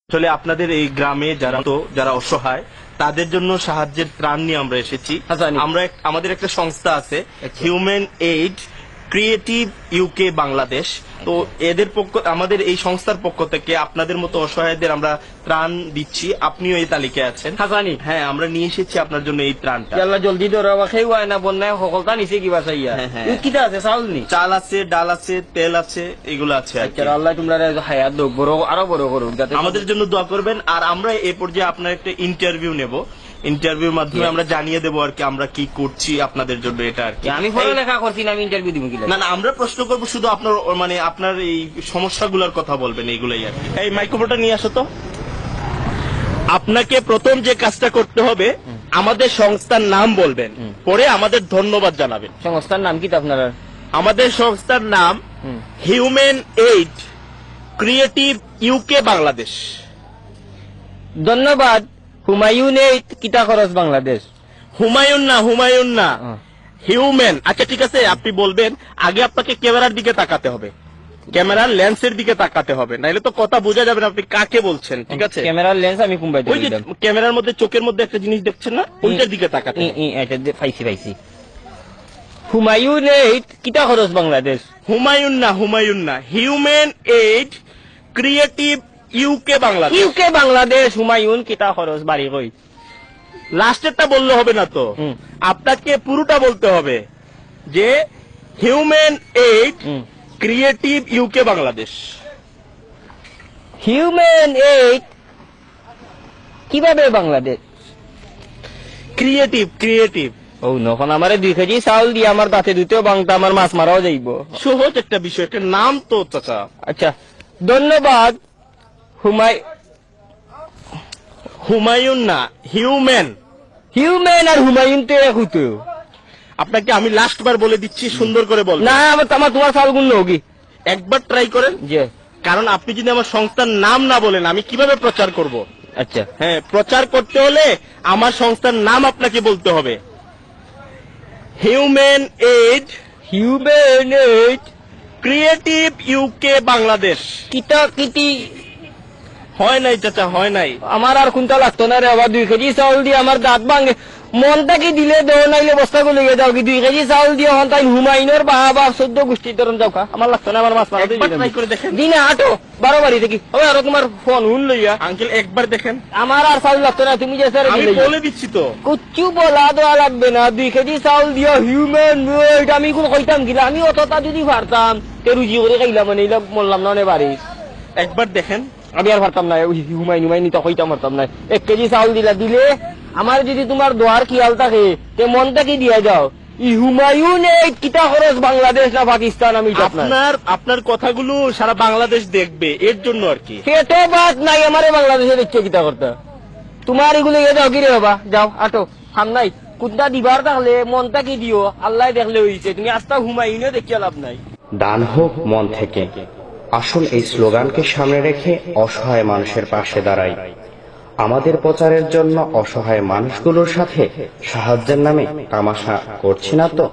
আসলে আপনাদের এই গ্রামে যারা অসহায় তাদের জন্য সাহায্যের ত্রাণ নিয়ে আমরা এসেছি। আমাদের একটা সংস্থা আছে, human aid creative UK Bangladesh. তো আমাদের এই সংস্থার পক্ষ থেকে আপনাদের মতো অসহায়দের আমরা ত্রাণ দিচ্ছি। আপনিও এই তালিকায় আছেন। হ্যাঁ, আমরা নিয়ে এসেছি আপনার জন্য এই ত্রাণটা। জলদি না বন্যায় সকলটা নিচে কিবা চাইয়া কিটা আছে, চাউল নি, চাল আছে, ডাল আছে, তেল আছে, এগুলো আছে। আল্লাহ তোমরা হায়াত দোক বড় আরো বড় করুক, যাতে আমাদের জন্য দোয়া করবেন। আর আমরা এই পর্যায়ে আপনার একটা ইন্টারভিউ নেব। ইন্টারভিউর মাধ্যমে আমরা জানিয়ে দেবো আর কি আমরা কি করছি আপনাদের জন্য। এটা আর কি আমি পড়ালেখা করছি না, আমি ইন্টারভিউ দিব কি? না, আমরা প্রশ্ন করবো, শুধু আপনার এই সমস্যাগুলোর কথা বলবেন, এইগুলাই আর কি। এই মাইক্রোফোনটা নিয়ে আসো তো। আপনাকে প্রথম যে কাজটা করতে হবে, আমাদের সংস্থার নাম বলবেন, পরে আমাদের ধন্যবাদ জানাবেন। সংস্থার নাম কি আপনার? আমাদের সংস্থার নাম human aid creative UK Bangladesh. ধন্যবাদ। হুমায়ুন এইড কিটা খরচ বাংলাদেশ। হুমায়ুন না, হিউম্যান। আচ্ছা ঠিক আছে, আপনি বলবেন। আগে আপনাকে ক্যামেরার দিকে তাকাতে হবে, ক্যামেরার লেন্সের দিকে তাকাতে হবে, নাইলে তো কথা বোঝা যাবে না আপনি কাকে বলছেন। ঠিক আছে, ক্যামেরার লেন্স আমি কুম্বাই ওই যে ক্যামেরার মধ্যে চোখের মধ্যে একটা জিনিস দেখছেন না, ওইটার দিকে তাকাতে। পাইছি। হুমায়ুন এইড কিটা খরচ বাংলাদেশ। হুমায়ুন না, human aid creative UK Bangladesh. UK Bangladesh Humayun কিটা খরচ বাড়ি কই। লাস্টেরটা বললে হবে না তো, আপনাকে পুরোটা বলতে হবে যে human aid creative UK Bangladesh. Human aid কিভাবে বাংলাদেশ ক্রিয়েটিভ। ও নখন আমারে 2 কেজি চাউল দিয়ে আমার দাঁতে দুতেও বাংতা, আমার মাছ মারাও যাইব। সহজ একটা বিষয়, একটা নাম তো চাচা। আচ্ছা, ধন্যবাদ। হুমায়ুন না, হিউম্যান আর হুমায়ুন তো এক হতো। আপনাকে আমি লাস্ট বার বলে দিচ্ছি, সুন্দর করে বল। না, আমার তোমার চাউল গুণ হোগি, একবার ট্রাই করেন। যে কারণ আপনি যদি আমার সংস্থার নাম না বলেন, আমি কিভাবে প্রচার করব? আচ্ছা হ্যাঁ, প্রচার করতে হলে আমার সংস্থার নাম আপনাকে বলতে হবে। Human aid creative UK Bangladesh. কিটা কিটি হয় নাই চাচা, হয় নাই। আমার আর কোনটা লাগতো না রে বাবা। 2 কেজি চাউল দিয়ে আমার দাঁত ভাঙে। মনটা কি দিলে দেও, নাইলে বস্তা গুলো যাও কি। 2 কেজি চাউল দিয়ে হন তাই হুমায়ুনের বাবা 14 গোষ্ঠীর ধরন যাও খা। আমার লাগতো না, আমার মাছ মারা দিনে আটো 12 বাড়ি থেকে হবে। আর তোমার ফোন হুন লইয়া আঙ্কেল একবার দেখেন। আমার আর চাউল লাগতো না, তুমি যে স্যার আমি বলে দিচ্ছি তো। কুচ্ছু বলা দেওয়া লাগবে না। 2 কেজি চাউল দিয়া হিউম্যান এইড আমি কোন কইতাম গিলা। আমি অতটা যদি পারতাম তে রুজি করে খাইলাম, মানে এইলা বললাম না বাড়ি। একবার দেখেন। আমি আর পারতাম না, হুমায়ুন তো কইতাম পারতাম না। 1 কেজি চাউল দিলে আমার যদি তোমার দোয়ার খেয়াল থাকে তে মনটা কি দিয়া যাও। হুমায়ুন এইড কিটা খরচ বাংলাদেশ না পাকিস্তান। আমি আপনার কথাগুলো সারা বাংলাদেশ দেখবে, এর জন্য আর কি। পেটে বাদ নাই আমারে বাংলাদেশে দেখছে কিটা করতে। তোমার এগুলো যাও কি রে বাবা, যাও আটো হাম নাই। কুদা দিবার থাকলে মনটা কি দিও, আল্লাহ দেখলে হইছে। তুমি আস্তা হুমায়ুনও দেখিয়া লাভ নাই। দান হোক মন থেকে। আসুন এই স্লোগানকে সামনে রেখে অসহায় মানুষের পাশে দাঁড়াই। আমাদের প্রচারের জন্য অসহায় মানুষগুলোর সাথে সাহায্যের নামে তামাশা করছি না তো।